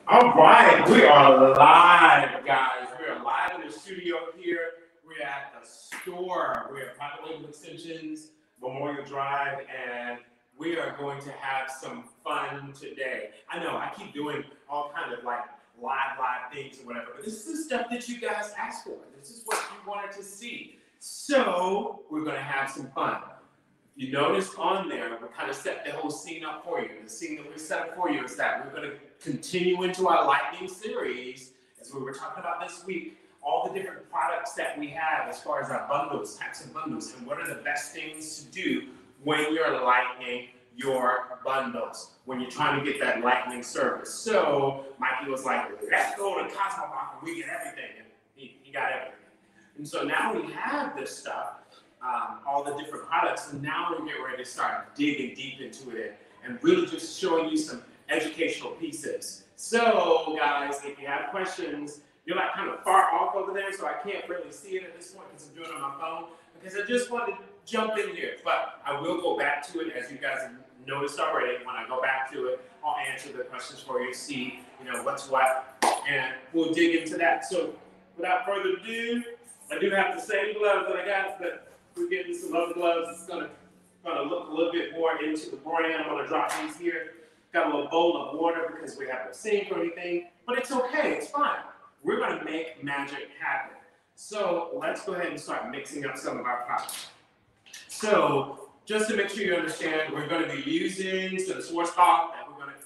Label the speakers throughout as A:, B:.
A: All right, we are live, guys. We are live in the studio here. We're at the store. We're at Private Label Extensions, Memorial Drive, and we are going to have some fun today. I know I keep doing all kind of like live things or whatever, but this is the stuff that you guys asked for. This is what you wanted to see. So we're going to have some fun. You notice on there, we kind of set the whole scene up for you. The scene that we set up for you is that we're going to continue into our Lightning series, as we were talking about this week, all the different products that we have as far as our bundles, types of bundles, and what are the best things to do when you're lightening your bundles, when you're trying to get that lightning service. So Mikey was like, let's go to Cosmobox and we get everything. And he got everything. And so now we have this stuff. All the different products, and now we're getting ready to start digging deep into it and really just showing you some educational pieces. So guys, if you have questions, you're like kind of far off over there, so I can't really see it at this point because I'm doing it on my phone, because I just wanted to jump in here, but I will go back to it. As you guys have noticed already, when I go back to it, I'll answer the questions for you, see what's what, and we'll dig into that. So without further ado, I do have the same gloves that I got, but we're getting some other gloves. It's gonna look a little bit more into the brand. I'm gonna drop these here. Got a little bowl of water because we have no sink or anything, but it's okay, it's fine. We're gonna make magic happen. So let's go ahead and start mixing up some of our products. So just to make sure you understand, we're gonna be using the Schwarzkopf, and we're gonna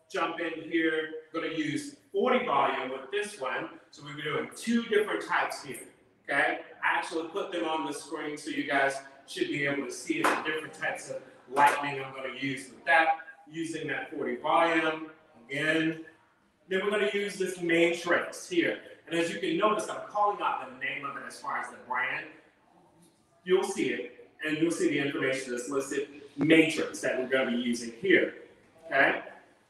A: jump in here. We're gonna use 40 volume with this one. So we're doing two different types here. Okay, I actually put them on the screen so you guys should be able to see the different types of lightning I'm going to use with that, using that 40 volume again. Then we're going to use this matrix here. And as you can notice, I'm calling out the name of it as far as the brand. You'll see it, and you'll see the information that's listed, matrix, that we're going to be using here. Okay,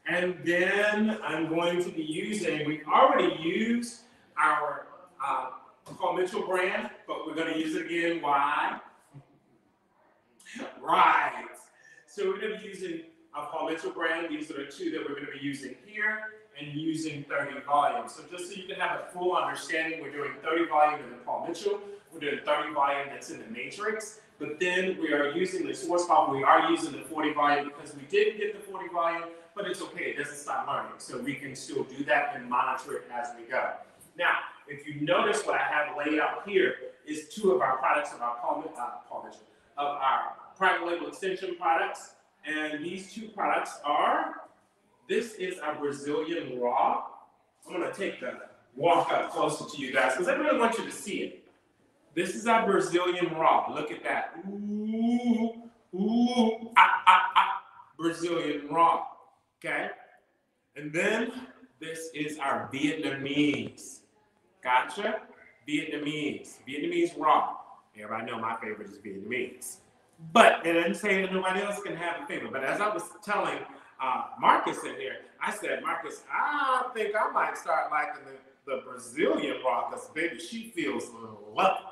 A: and then I'm going to be using, we already used our Paul Mitchell brand, but we're going to use it again. Why? Right. So we're going to be using a Paul Mitchell brand. These are the two that we're going to be using here, and using 30 volume. So just so you can have a full understanding, we're doing 30 volume in the Paul Mitchell. We're doing 30 volume that's in the matrix. But then we are using the Schwarzkopf. We are using the 40 volume because we didn't get the 40 volume, but it's okay. It doesn't stop learning. So we can still do that and monitor it as we go. Now, if you notice what I have laid out here is two of our products of our of our private label extension products. And these two products are, this is our Brazilian raw. I'm going to take the walk up closer to you guys because I really want you to see it. This is our Brazilian raw. Look at that. Ooh, ooh, Brazilian raw. Okay? And then this is our Vietnamese. Gotcha? Vietnamese raw. Everybody know my favorite is Vietnamese. But it doesn't say that nobody else can have a favorite. But as I was telling Marcus in here, I said, Marcus, I think I might start liking the Brazilian raw because baby, she feels lovely.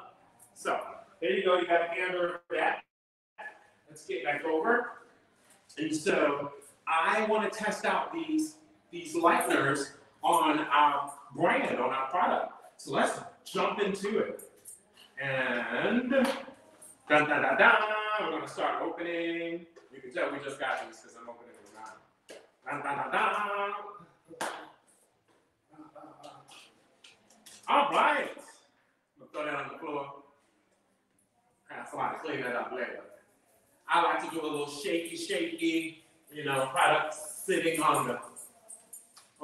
A: So there you go. You got a gander for that. Let's get back over. And so I want to test out these Lightners on our brand, on our product. So let's jump into it. And dun, dun, dun, dun, we're going to start opening. You can tell we just got these because I'm opening them now. Dun, dun, dun, dun. All right. I'm going to throw that on the floor. Kind of fly to clean that up later. I like to do a little shaky, product sitting on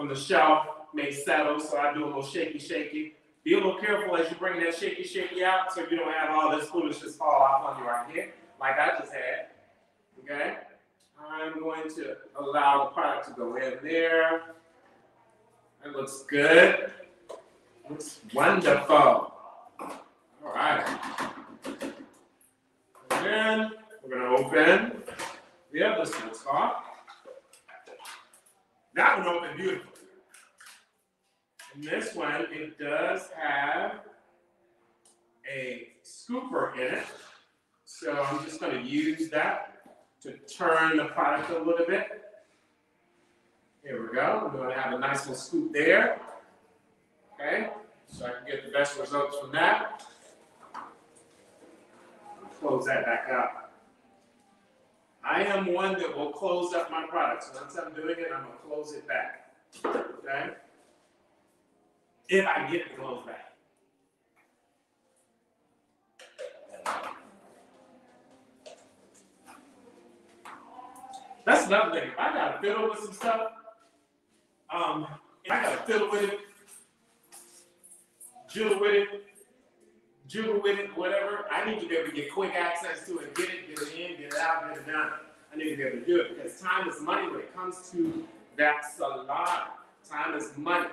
A: the shelf may settle, so I do a little shaky. Be a little careful as you bring that shaky out so you don't have all this foolishness fall off on you right here, like I just had. Okay? I'm going to allow the product to go in there. It looks good. Looks wonderful. All right. And then we're going to open the other Schwarzkopf. That one opened beautiful. And this one, it does have a scooper in it. So I'm just going to use that to turn the product a little bit. Here we go. We're going to have a nice little scoop there. Okay, so I can get the best results from that. Close that back up. I am one that will close up my products. Once I'm doing it, I'm going to close it back. Okay? If I get it closed back. That's another thing. If I got to fiddle with some stuff, if I got to fiddle with it, jiggle with it, whatever, I need to be able to get quick access to it, get it in, get it out, get it done. I need to be able to do it because time is money when it comes to that salon. Time is money.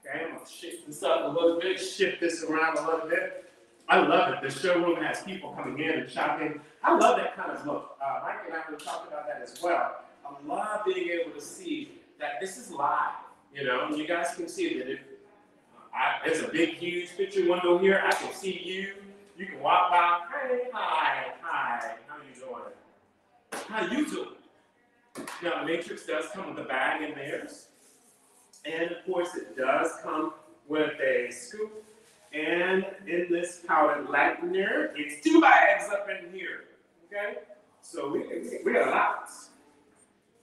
A: Okay, I'm going to shift this up a little bit, shift this around a little bit. I love it. The showroom has people coming in and shopping. I love that kind of look. Mike and I will talk about that as well. I love being able to see that this is live. You know, you guys can see that there's a big, huge picture window here. I can see you. You can walk by. Hey, hi. How you doing? How you doing? Now, the Matrix does come with a bag in theirs. And, of course, it does come with a scoop. And in this powdered lightener, it's 2 bags up in here. Okay? So we got lots.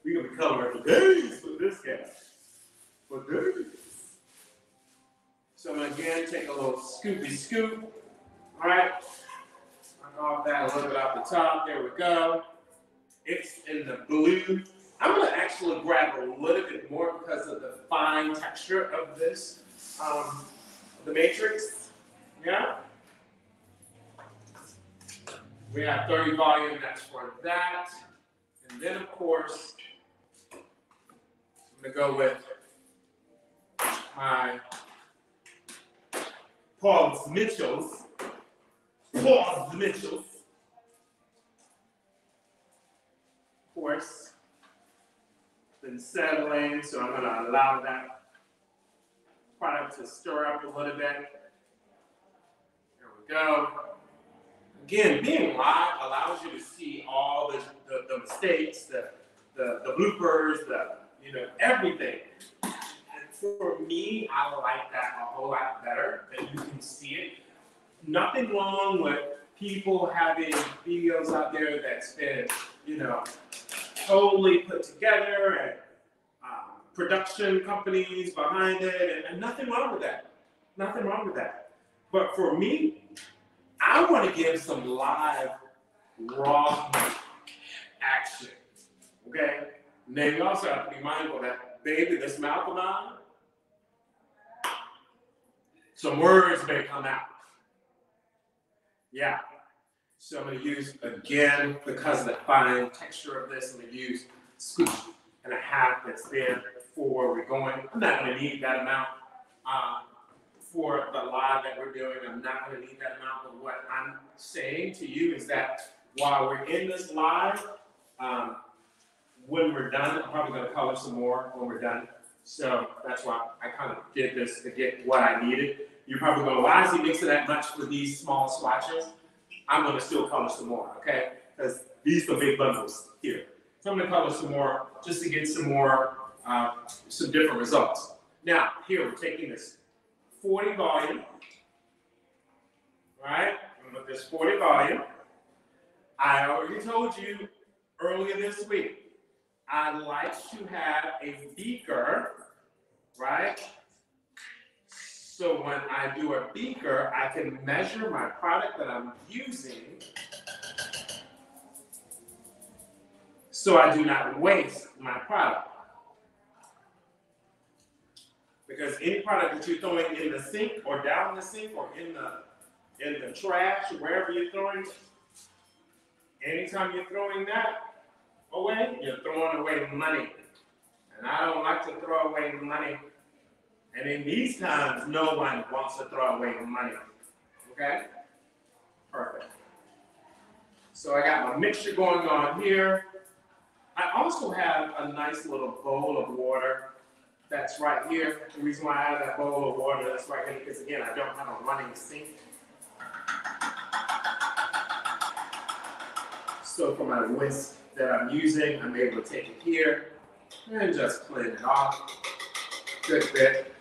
A: We're going to be coloring for days with this guy. For days. So I'm going to again take a little scoopy scoop. All right? Knock off that a little bit off the top. There we go. It's in the blue. I'm going to actually grab a little bit more because of the fine texture of this. The Matrix, yeah? We have 30 volume, that's for that. And then, of course, I'm going to go with my Paul Mitchell's. Of course, been settling, so I'm going to allow that product to stir up a little bit. There we go. Again, being live allows you to see all the mistakes, the bloopers, everything. And for me, I like that a whole lot better, that you can see it. Nothing wrong with people having videos out there that's been, totally put together and production companies behind it, and nothing wrong with that. Nothing wrong with that. But for me, I want to give some live, raw action. Okay? And then you also have to be mindful that, baby, this mouth of mine, some words may come out. Yeah. So I'm going to use, again, because of the fine texture of this, I'm going to use scoop and a half that's there for we're going. I'm not going to need that amount for the live that we're doing. I'm not going to need that amount. But what I'm saying to you is that while we're in this live, when we're done, I'm probably going to color some more when we're done. So that's why I kind of did this to get what I needed. You're probably going, why is he mixing that much for these small swatches? I'm going to still color some more, okay? Because these are big bundles here. So I'm going to color some more just to get some more, some different results. Now, here we're taking this 40 volume, right? With this 40 volume, I already told you earlier this week, I like to have a beaker, right? So when I do a beaker, I can measure my product that I'm using so I do not waste my product. Because any product that you're throwing in the sink or down the sink or in the trash or wherever you're throwing, anytime you're throwing that away, you're throwing away money. And I don't like to throw away money. And in these times, no one wants to throw away money. Okay? Perfect. So I got my mixture going on here. I also have a nice little bowl of water that's right here. The reason why I have that bowl of water that's right here, because again, I don't have a running sink. So for my whisk that I'm using, I'm able to take it here And just clean it off. Good bit.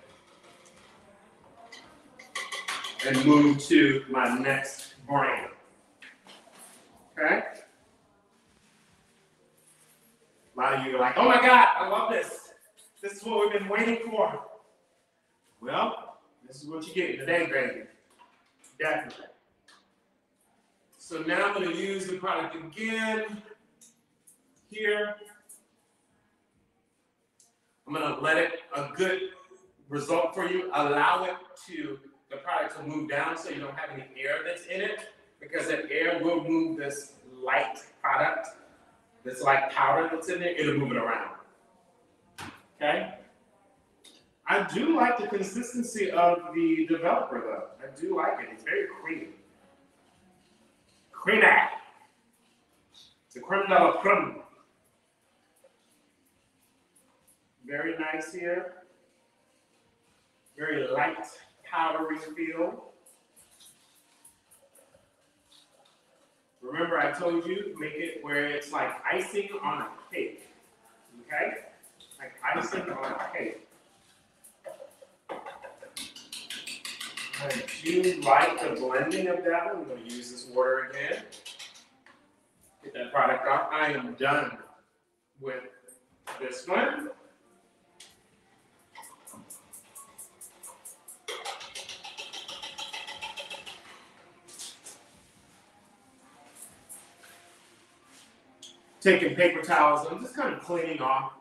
A: And move to my next brand. Okay? A lot of you are like, oh my God, I love this. This is what we've been waiting for. Well, this is what you get today, baby. Definitely. So now I'm going to use the product again here. I'm going to let it, a good result for you, allow it to, the product to move down so you don't have any air that's in it, because that air will move this light product, this light powder that's in there, it'll move it around. Okay? I do like the consistency of the developer though. I do like it. It's very creamy. Creamy. It's a creme de la creme. Very nice here. Very light, powdery feel. Remember I told you, make it where it's like icing on a cake. Okay? Like icing on a cake. I do like the blending of that one. I'm going to use this water again. Get that product off. I am done with this one. Taking paper towels, I'm just kind of cleaning off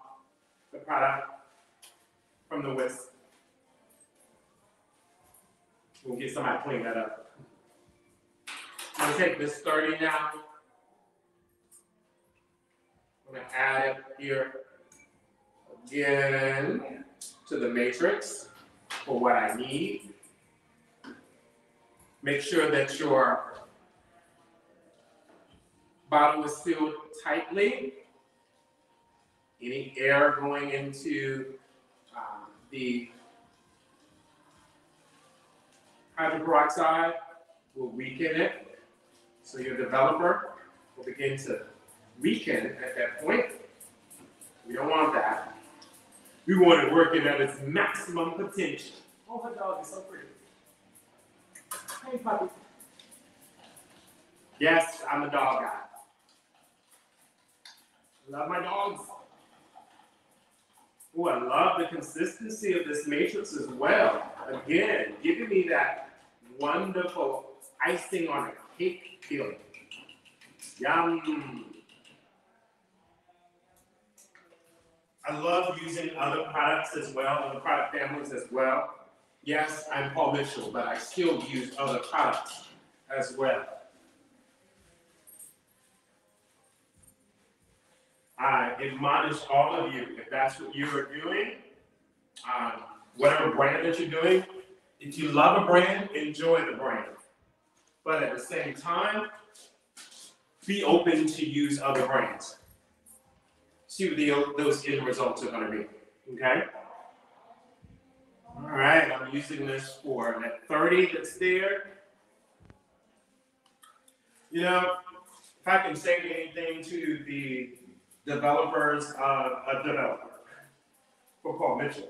A: the product from the whisk. We'll get somebody to clean that up. I'm going to take this 30 now. I'm going to add it here again to the matrix for what I need. Make sure that your bottle is sealed tightly. Any air going into the hydrogen peroxide will weaken it. So your developer will begin to weaken at that point. We don't want that. We want it working at its maximum potential. Oh, my dog is so pretty. Hey, puppy. Yes, I'm a dog guy. Love my dogs. Oh, I love the consistency of this matrix as well. Again, giving me that wonderful icing on a cake feeling. Yum. I love using other products as well, other product families as well. Yes, I'm Paul Mitchell, but I still use other products as well. I admonish all of you, if that's what you are doing, whatever brand that you're doing, if you love a brand, enjoy the brand. But at the same time, be open to use other brands. See what those end results are going to be, okay? All right, I'm using this for that 30 that's there. You know, if I can say anything to the developers of a developer for Paul Mitchell,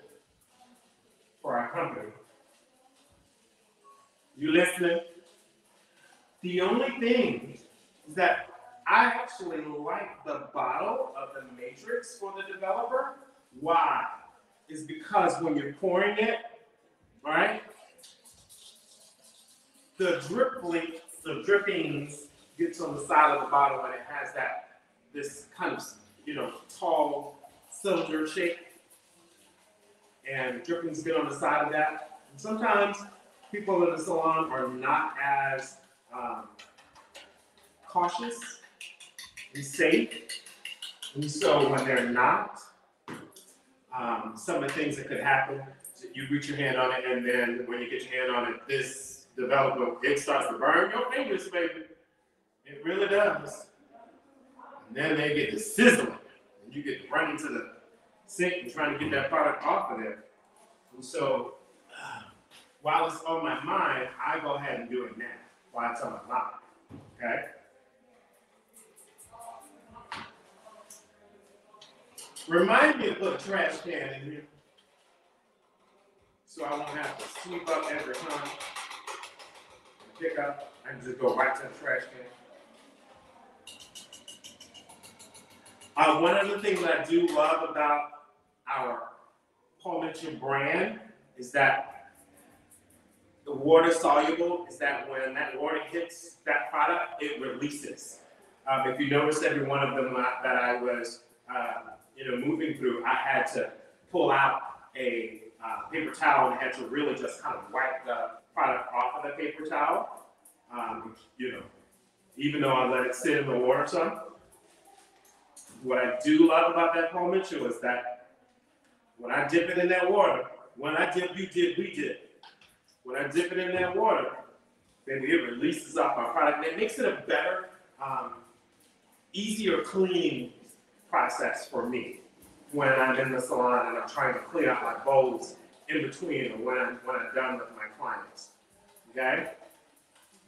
A: for our company. You listening? The only thing is that I actually like the bottle of the matrix for the developer. Why? Is because when you're pouring it, right, the drippings gets on the side of the bottle and it has this kind of, tall cylinder shape, and drippings get on the side of that. And sometimes people in the salon are not as cautious and safe, and so when they're not, some of the things that could happen, you reach your hand on it, and then when you get your hand on it, this developer, it starts to burn your fingers, baby. It really does. And then they get to sizzling, and you get to run into the sink and trying to get that product off of there. And so, while it's on my mind, I go ahead and do it now, while it's on my mind, okay? Remind me to put a trash can in here so I won't have to sweep up every time. Pick up, I can just go right to the trash can. One of the things that I do love about our Paul Mitchell brand is that the water soluble is that when that water hits that product, it releases. If you notice every one of them that I was moving through, I had to pull out a paper towel and had to really just kind of wipe the product off of the paper towel. Even though I let it sit in the water some. What I do love about that Paul Mitchell is that when I dip it in that water, when I dip, you dip, we dip. When I dip it in that water, then it releases off my product. And it makes it a better, easier cleaning process for me when I'm in the salon and I'm trying to clean out my bowls in between or when I'm done with my clients. Okay?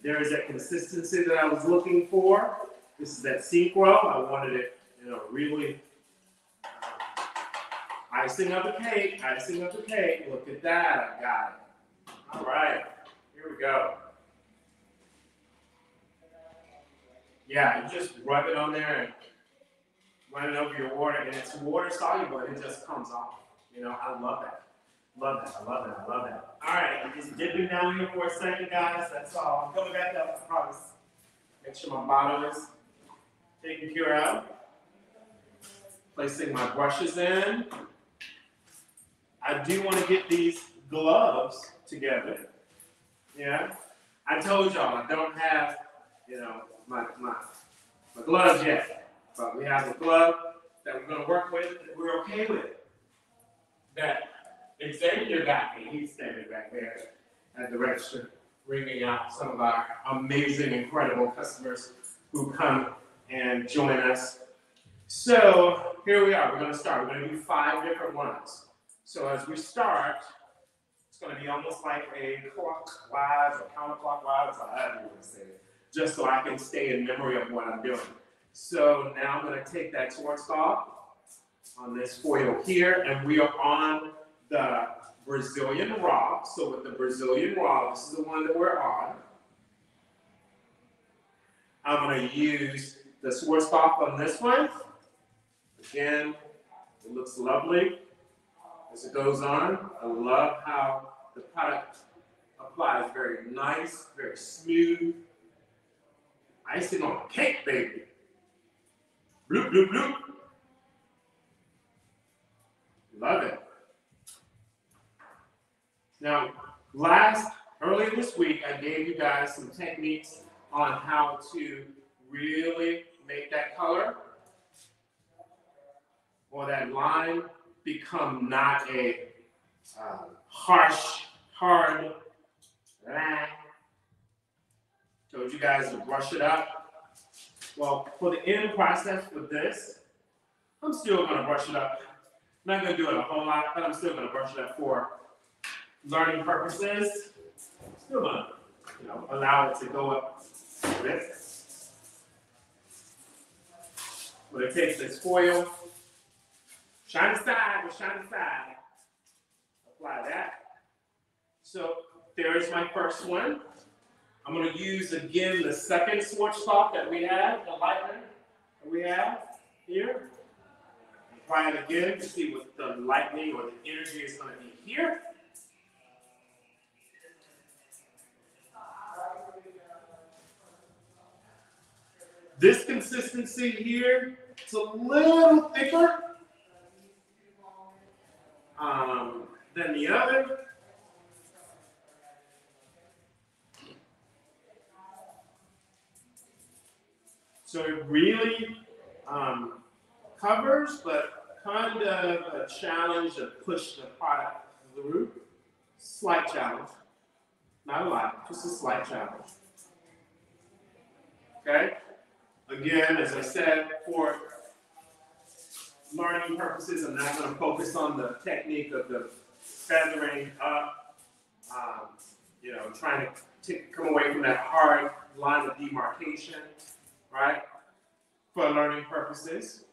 A: There is that consistency that I was looking for. This is that sink roll. I wanted it, really icing up the cake, icing up the cake. Look at that, I got it. All right, here we go. Yeah, you just rub it on there and run it over your water, and it's water soluble, and it just comes off. I love that. Love that, I love that, I love that. All right, I'm just dipping down here for a second, guys. That's all. I'm coming back up, I promise. Make sure my bottom is taken care of. Placing my brushes in. I do want to get these gloves together. Yeah, I told y'all I don't have, my gloves yet, but we have a glove that we're going to work with that we're okay with. That Xavier got me. He's standing back there at the register, ringing out some of our amazing, incredible customers who come and join us. So here we are. We're going to start. We're going to do 5 different ones. So as we start, it's going to be almost like a clockwise or counterclockwise, or however you want to say it, just so I can stay in memory of what I'm doing. So now I'm going to take that Schwarzkopf on this foil here, and we are on the Brazilian raw. So with the Brazilian raw, this is the one that we're on. I'm going to use the Schwarzkopf on this one. Again, it looks lovely as it goes on. I love how the product applies very nice, very smooth. Icing on a cake, baby. Bloop, bloop, bloop. Love it. Now, earlier this week, I gave you guys some techniques on how to really make that color or that line become not a harsh, hard line. Told you guys to brush it up. Well, for the end process for this, I'm still going to brush it up. I'm not going to do it a whole lot, but I'm still going to brush it up for learning purposes. Still going to, allow it to go up a bit. But it takes this foil, shiny side with shiny side. Apply that. So there is my first one. I'm going to use again the second Schwarzkopf that we have, the Lightner that we have here. Apply it again to see what the lightning or the energy is going to be here. This consistency here, it's a little thicker than the other. So it really covers, but kind of a challenge to push the product through. Slight challenge. Not a lot, just a slight challenge. Okay? Again, as I said, for learning purposes, I'm not going to focus on the technique of the feathering up, trying to come away from that hard line of demarcation, right? For learning purposes.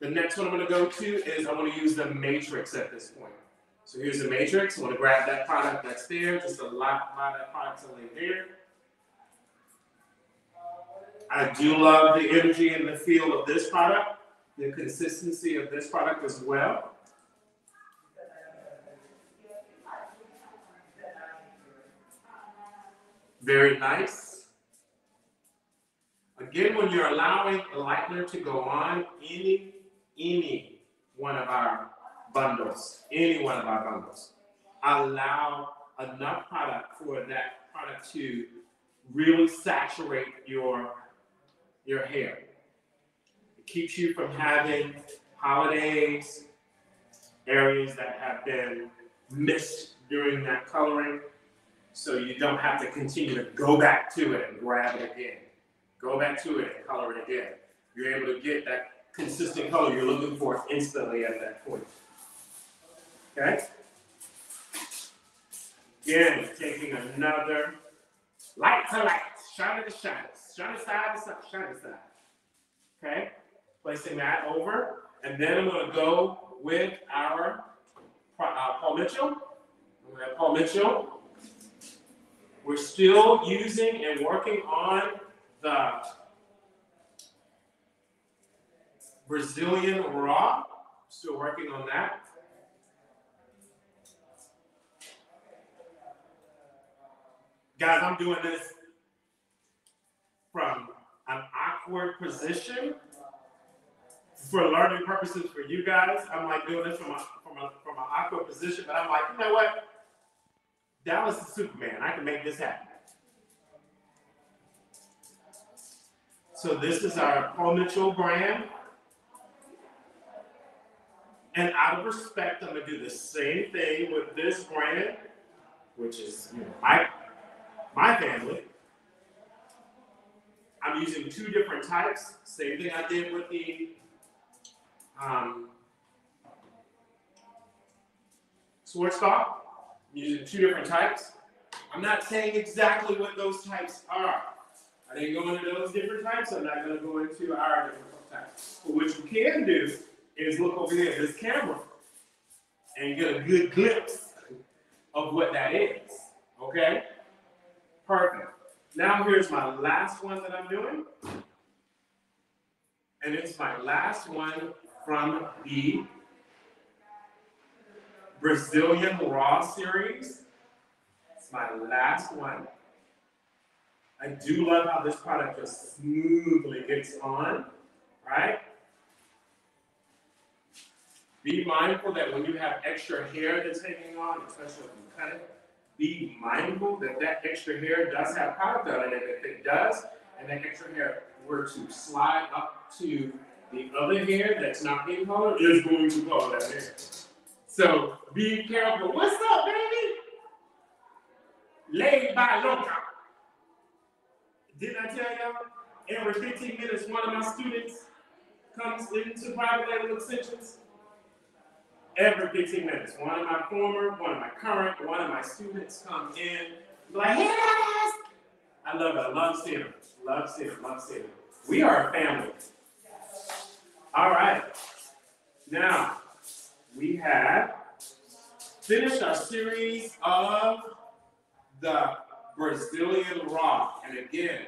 A: The next one I'm going to go to is I'm going to use the matrix at this point. So here's the matrix. I'm going to grab that product that's there, just a lot of that product to lay there. I do love the energy and the feel of this product, the consistency of this product as well. Very nice. Again, when you're allowing a lightener to go on any one of our bundles, allow enough product for that product to really saturate your hair. It keeps you from having holidays, areas that have been missed during that coloring, so you don't have to continue to go back to it and grab it again. Go back to it and color it again. You're able to get that consistent color you're looking for instantly at that point. Okay? Again, taking another light to light, shine to shine, shine side to side, shine to side. Okay? Placing that over. And then I'm going to go with our Paul Mitchell. We have Paul Mitchell. We're still using and working on the Brazilian Raw. Still working on that. Guys, I'm doing this from an awkward position for learning purposes for you guys. I'm like doing this from an awkward position, but I'm like, you know what? Dallas is Superman. I can make this happen. So this is our Paul Mitchell brand. And out of respect, I'm going to do the same thing with this brand, which is my family. I'm using two different types. Same thing I did with the Schwarzkopf. I'm using two different types. I'm not saying exactly what those types are. I didn't go into those different types. I'm not going to go into our different types. But what you can do is look over here at this camera and get a good glimpse of what that is. Okay? Perfect. Now here's my last one that I'm doing. And it's my last one from the Brazilian Raw series. It's my last one. I do love how this product just smoothly gets on, right? Be mindful that when you have extra hair that's hanging on, especially when you cut it, be mindful that that extra hair does have product on it. If it does, and that extra hair were to slide up to the other hair that's not being colored, it's going to color that hair. So be careful. What's up, baby? Laid by loca. Didn't I tell y'all? Every 15 minutes, one of my students comes into private label extensions. Every 15 minutes. One of my former, one of my current, one of my students come in. Like, hey guys! I love it. I love seeing them. Love seeing them. Love seeing them. We are a family. All right. Now, we have finished our series of the Brazilian Raw. And again,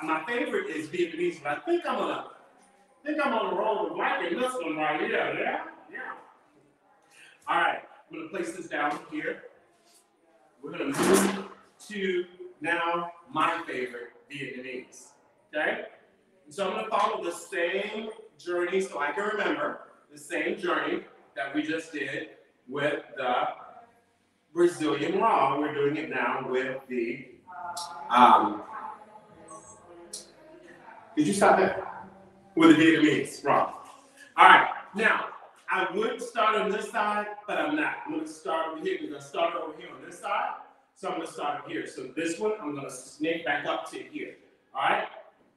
A: my favorite is Vietnamese, but I think I'm gonna roll with liking this one right here. Yeah. All right, I'm gonna place this down here. We're gonna move to now my favorite, Vietnamese. Okay? And so I'm gonna follow the same journey so I can remember the same journey that we just did with the Brazilian Raw. We're doing it now with the did you stop it? With the Vietnamese Raw. All right, now I would start on this side, but I'm not. I'm going to start over here. We're going to start over here on this side. So I'm going to start here. So this one, I'm going to snake back up to here. All right?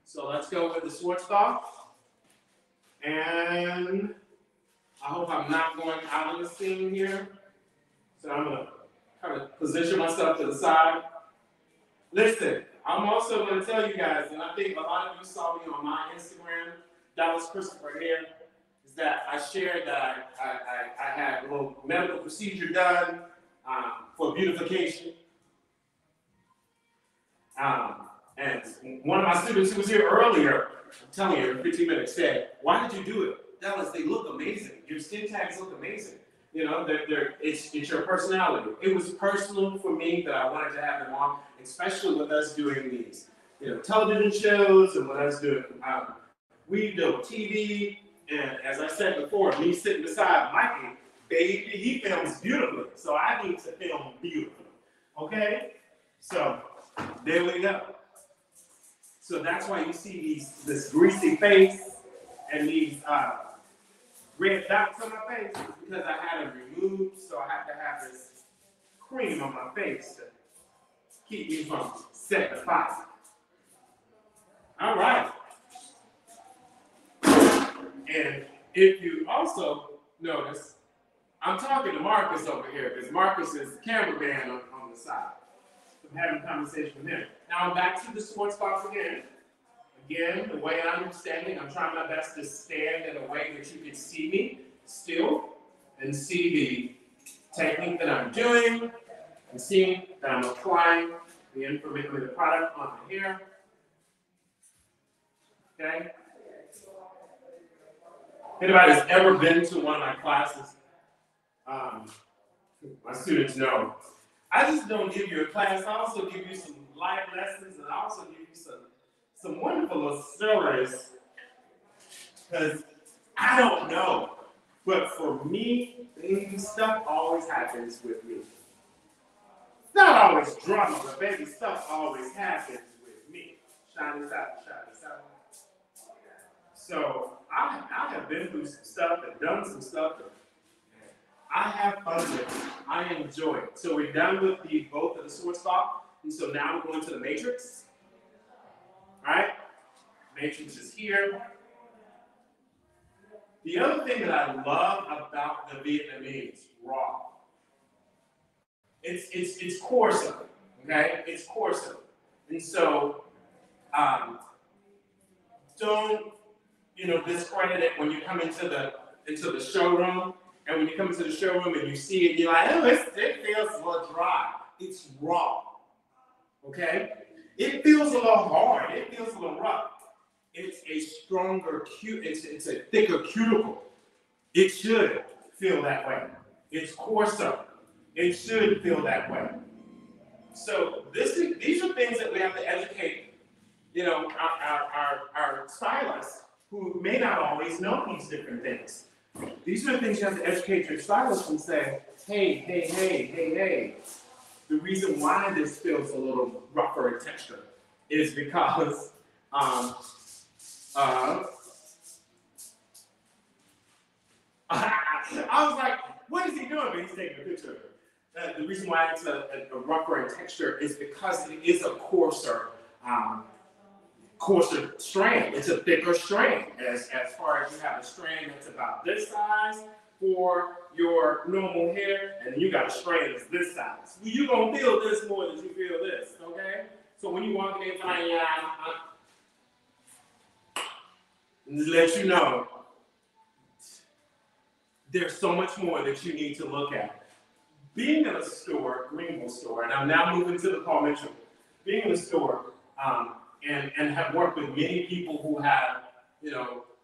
A: So let's go with the Schwarzkopf. And I hope I'm not going out of the scene here. So I'm going to kind of position myself to the side. Listen, I'm also going to tell you guys, and I think a lot of you saw me on my Instagram, Dallas Christopher here, is that I shared that I had a little medical procedure done for beautification. And one of my students who was here earlier, I'm telling you, in 15 minutes, said, "Why did you do it?" Dallas, they look amazing. Your skin tags look amazing. You know, it's your personality. It was personal for me that I wanted to have them on, especially with us doing these, television shows and with us doing, we do TV. And as I said before, me sitting beside Mikey, baby, he films beautifully. So I need to film beautifully. Okay? So there we go. So that's why you see this greasy face and these red dots on my face, because I had them removed, so I have to have this cream on my face to keep me from setting the fire. All right. And if you also notice, I'm talking to Marcus over here, because Marcus is the cameraman on the side. So I'm having a conversation with him. Now I'm back to the Schwarzkopf again. Again, the way I'm standing, I'm trying my best to stand in a way that you can see me still and see the technique that I'm doing and see that I'm applying the information of the product on the hair. Okay? Anybody's ever been to one of my classes? My students know. I just don't give you a class. I also give you some live lessons, and I also give you some wonderful stories, because I don't know, but for me, baby stuff always happens with me. It's not always drama, but baby stuff always happens with me. Shine this out, shine this out. So I have been through some stuff and done some stuff. I have fun with it. I enjoy it. So we're done with both of the Schwarzkopf, and so now we're going to the matrix. All right? Matrix is here. The other thing that I love about the Vietnamese raw, it's coarser, okay? It's coarser. And so don't discredit it when you come into the showroom. And when you come into the showroom and you see it, you're like, oh, it feels a little dry. It's raw. Okay? It feels a little hard. It feels a little rough. It's a stronger it's a thicker cuticle. It should feel that way. It's coarser. It should feel that way. So these are things that we have to educate, our stylists who may not always know these different things. These are the things you have to educate your stylist and say, hey. The reason why this feels a little rougher in texture is because I was like, what is he doing? But he's taking a picture of it. The reason why it's a rougher in texture is because it is a coarser strand. It's a thicker strand. As far as you have a strand that's about this size for your normal hair, and then you got a strand that's this size. Well, you're going to feel this more than you feel this, okay? So when you walk in, let you know, there's so much more that you need to look at. Being in a store, Greenville store, and I'm now moving to the Paul Mitchell, being in a store, and have worked with many people who have,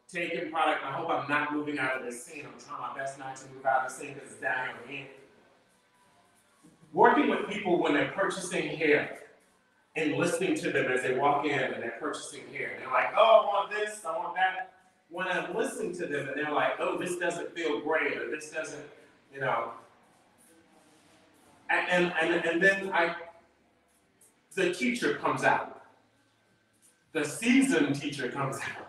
A: taken product. I hope I'm not moving out of this scene. I'm trying my best not to move out of the scene because it's down here again. Working with people when they're purchasing hair and listening to them as they walk in and they're purchasing hair. They're like, oh, I want this, I want that. When I'm listening to them and they're like, oh, this doesn't feel great, or this doesn't, and then the teacher comes out. The seasoned teacher comes out.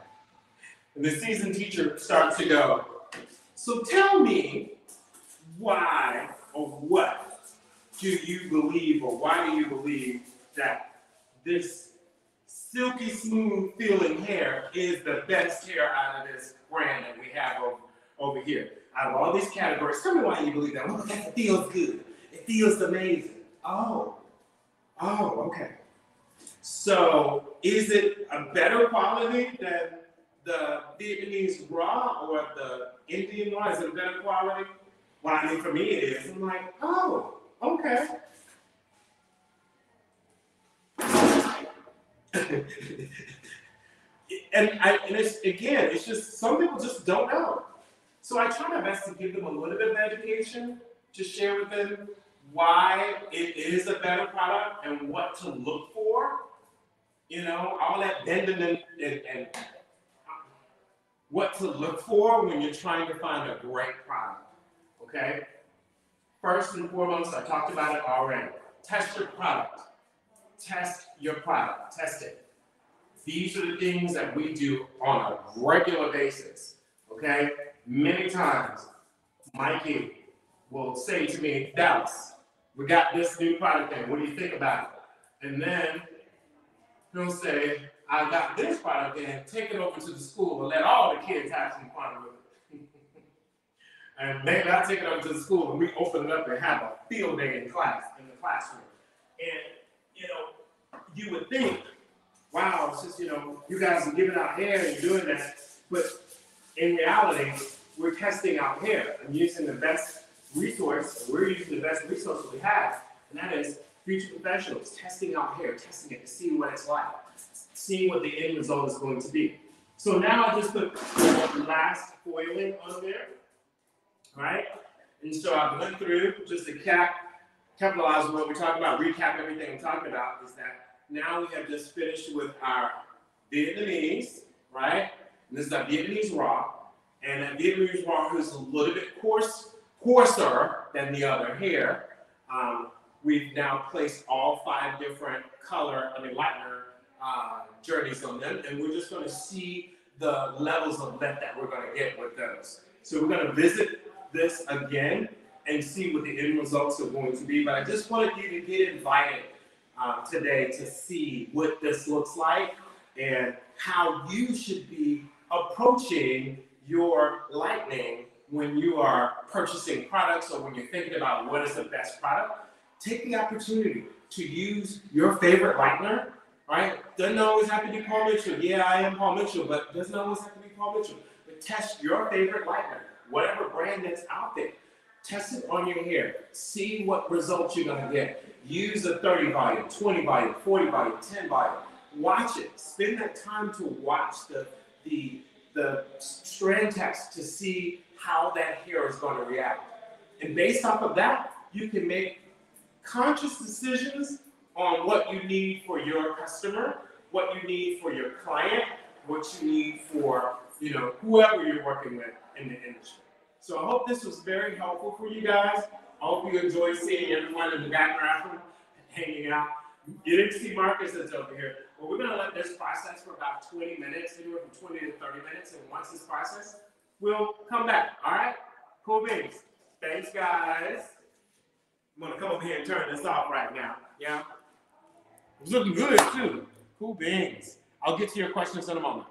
A: And the seasoned teacher starts to go, so tell me why or what do you believe, or why do you believe that this silky smooth feeling hair is the best hair out of this brand that we have over here? Out of all these categories, tell me why you believe that. Well, because it feels good. It feels amazing. Oh, okay. So is it a better quality than the Vietnamese raw or the Indian raw? Is it a better quality? Well, I mean, for me it is. I'm like, oh, okay. and it's just, some people just don't know. So I try my best to give them a little bit of education, to share with them why it is a better product and what to look for. You know, all that bending and what to look for when you're trying to find a great product, okay? First and foremost, I talked about it already. Test your product. Test your product. Test it. These are the things that we do on a regular basis, okay? Many times, Mikey will say to me, Dallas, we got this new product in. What do you think about it? And then he'll say, I got this product in, take it over to the school and let all the kids have some fun with it. And maybe I'll take it over to the school and we open it up and have a field day in the classroom. And, you know, you would think, wow, it's just, you know, you guys are giving out hair and you're doing that. But in reality, we're testing out hair and using the best resource. We're using the best resource we have, and that is future professionals testing out hair, testing it to see what it's like, seeing what the end result is going to be. So now I just put the last foiling on there, right? And so I went through just to capitalize on what we're talking about, recap everything I'm talking about, is that now we have just finished with our Vietnamese, right? And this is our Vietnamese raw. And that Vietnamese raw is a little bit coarser than the other hair. We've now placed all 5 different Lightner journeys on them, and we're just going to see the levels of lift that we're going to get with those. So we're going to visit this again and see what the end results are going to be. But I just wanted you to get invited today to see what this looks like and how you should be approaching your Lightning when you are purchasing products or when you're thinking about what is the best product. Take the opportunity to use your favorite Lightner, right? Doesn't always have to be Paul Mitchell. Yeah, I am Paul Mitchell, but doesn't always have to be Paul Mitchell. But test your favorite Lightner, whatever brand that's out there. Test it on your hair. See what results you're going to get. Use a 30 volume, 20 volume, 40 volume, 10 volume. Watch it. Spend that time to watch the strand test to see how that hair is going to react. And based off of that, you can make conscious decisions on what you need for your customer, what you need for your client, what you need for, you know, whoever you're working with in the industry. So I hope this was very helpful for you guys. I hope you enjoyed seeing everyone in the background hanging out. You didn't see Marcus that's over here. Well, we're going to let this process for about 20 minutes, anywhere from 20 to 30 minutes. And once it's processed, we'll come back. All right? Cool beans. Thanks, guys. I'm going to come over here and turn this off right now. Yeah? It's looking good, too. Cool beans. I'll get to your questions in a moment.